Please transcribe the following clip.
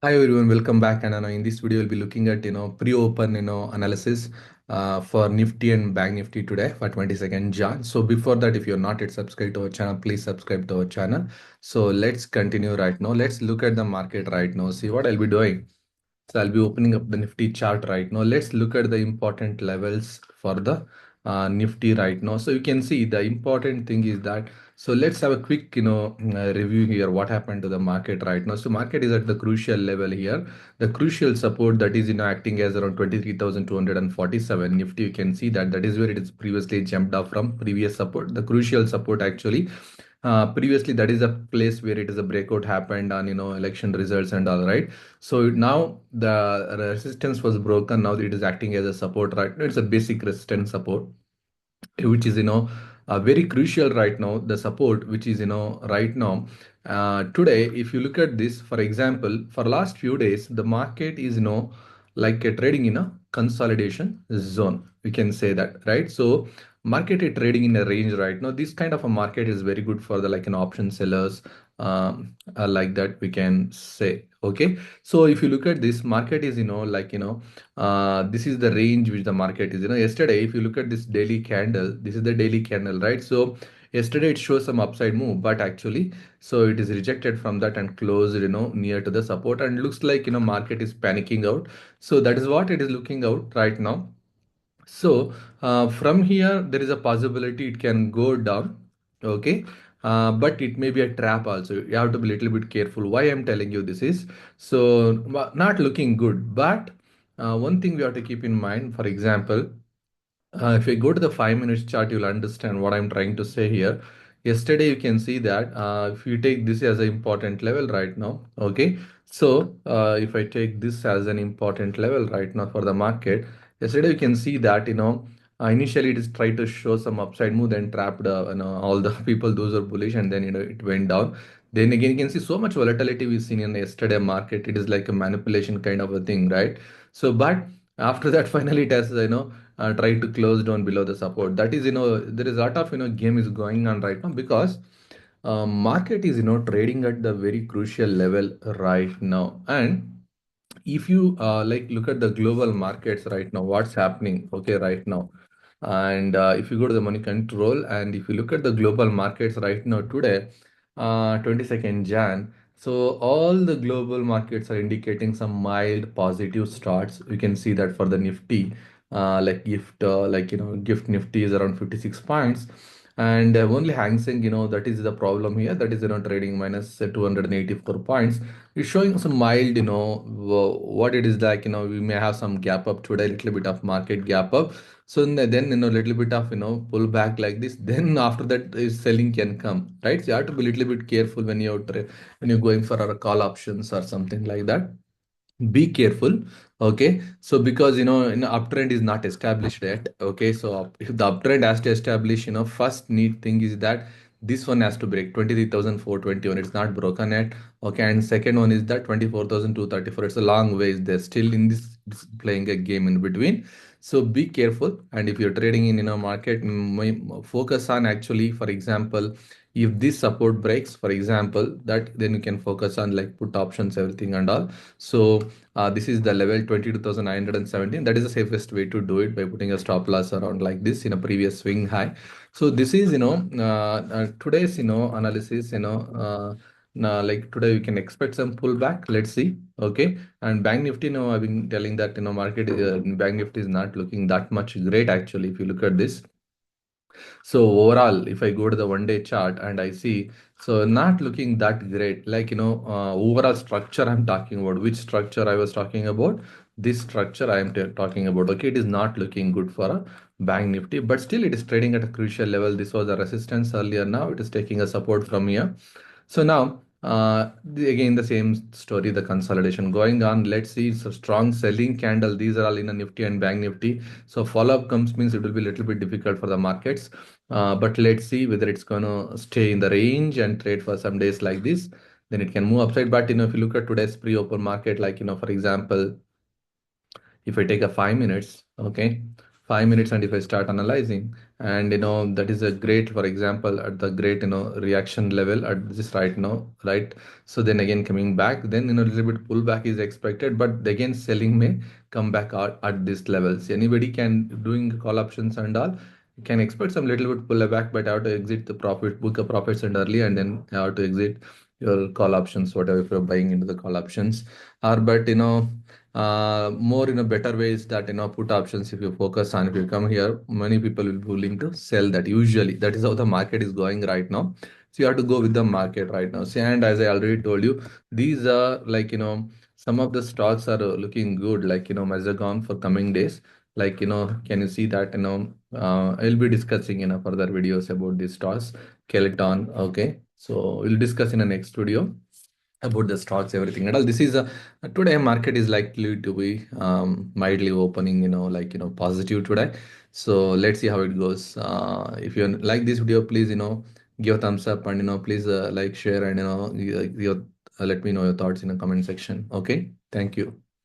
Hi everyone, welcome back. And in this video, we'll be looking at pre-open analysis for Nifty and Bank Nifty today for 22nd Jan. So before that, if you're not yet subscribed to our channel, please subscribe to our channel. So let's continue right now. Let's look at the market right now. See what I'll be doing. So I'll be opening up the Nifty chart right now. Let's look at the important levels for the Nifty right now. So you can see the important thing is that. So let's have a quick, review here. What happened to the market right now? So market is at the crucial level here. The crucial support that is, acting as around 23,247 Nifty. You can see that that is where it is previously jumped up from previous support. The crucial support actually. Previously, that is a place where it is a breakout happened on election results and all right. So now the resistance was broken. Now it is acting as a support right now. It's a basic resistance support, which is very crucial right now. The support which is right now today, if you look at this, for example, for last few days, the market is like a trading in a consolidation zone. We can say that, right? So market is trading in a range right now. This kind of a market is very good for the like an option sellers, like that we can say. Okay, so if you look at this market is this is the range which the market is. Yesterday, if you look at this daily candle, this is the daily candle, right? So yesterday it shows some upside move, but actually, so it is rejected from that and closed, near to the support, and looks like market is panicking out. So that is what it is looking out right now. So from here, there is a possibility it can go down. Okay. But it may be a trap also. You have to be a little bit careful. Why I'm telling you this is so not looking good. But one thing we have to keep in mind, for example, if you go to the 5 minutes chart, you'll understand what I'm trying to say here. Yesterday, you can see that if you take this as an important level right now, okay. So if I take this as an important level right now for the market, yesterday you can see that initially it is trying to show some upside move, then trapped all the people those are bullish, and then it went down. Then again, you can see so much volatility we've seen in yesterday market. It is like a manipulation kind of a thing, right? So, but after that, finally, it has try to close down below the support. That is, there is a lot of game is going on right now because market is trading at the very crucial level right now. And if you like look at the global markets right now, what's happening, okay, right now. And if you go to the money control, and if you look at the global markets right now today, 22nd Jan, so all the global markets are indicating some mild positive starts. You can see that for the Nifty, like gift Nifty is around 56 points. And only Hang Seng, that is the problem here. That is, trading minus 284 points. It's showing some mild, what it is like, we may have some gap up today, little bit of market gap up. So then, little bit of, pull back like this. Then after that, is selling can come, right? So you have to be a little bit careful when when you're going for a call options or something like that. Be careful. Okay, so because uptrend is not established yet. Okay, so if the uptrend has to establish, first need thing is that this one has to break 23,421. It's not broken yet. Okay, and second one is that 24,234. It's a long ways. They're still in this playing a game in between. So be careful. And if you're trading in market, focus on actually, for example, if this support breaks, for example, that then you can focus on like put options, everything and all. So this is the level 22,917. That is the safest way to do it, by putting a stop loss around like this in a previous swing high. So this is today's analysis. Like today we can expect some pullback. Let's see. Okay, and Bank Nifty, I've been telling that market Bank Nifty is not looking that much great actually. If you look at this, so overall, if I go to the 1 day chart and I see, so not looking that great, like, overall structure I'm talking about, which structure I was talking about, this structure I am talking about. Okay, it is not looking good for a Bank Nifty, but still it is trading at a crucial level. This was a resistance earlier. Now it is taking a support from here. So now, again, the same story, the consolidation going on. Let's see, it's a strong selling candle. These are all in a Nifty and Bank Nifty. So follow-up comes means it will be a little bit difficult for the markets. But let's see whether it's going to stay in the range and trade for some days like this. Then it can move upside. But, if you look at today's pre-open market, like, for example, if I take a 5 minutes, okay. 5 minutes, and if I start analyzing, and that is a great, for example, at the great reaction level at this right now, right? So then again coming back, then a little bit pullback is expected, but again selling may come back out at these levels. Anybody can doing call options and all can expect some little bit pullback, but how to exit the profit, book a profits and early, and then how to exit your call options, whatever, if you're buying into the call options. Or but more better ways that put options, if you focus on, if you come here, many people will be willing to sell that. Usually that is how the market is going right now. So you have to go with the market right now. See, and as I already told you, these are like some of the stocks are looking good, like Mazagon for coming days. Like can you see that I'll be discussing in a further videos about these stocks. Skeleton, okay, so we'll discuss in the next video about the stocks, everything and all. This is a today market is likely to be mildly opening, like positive today. So let's see how it goes. If you like this video, please give a thumbs up, and please like, share, and let me know your thoughts in the comment section. Okay, thank you.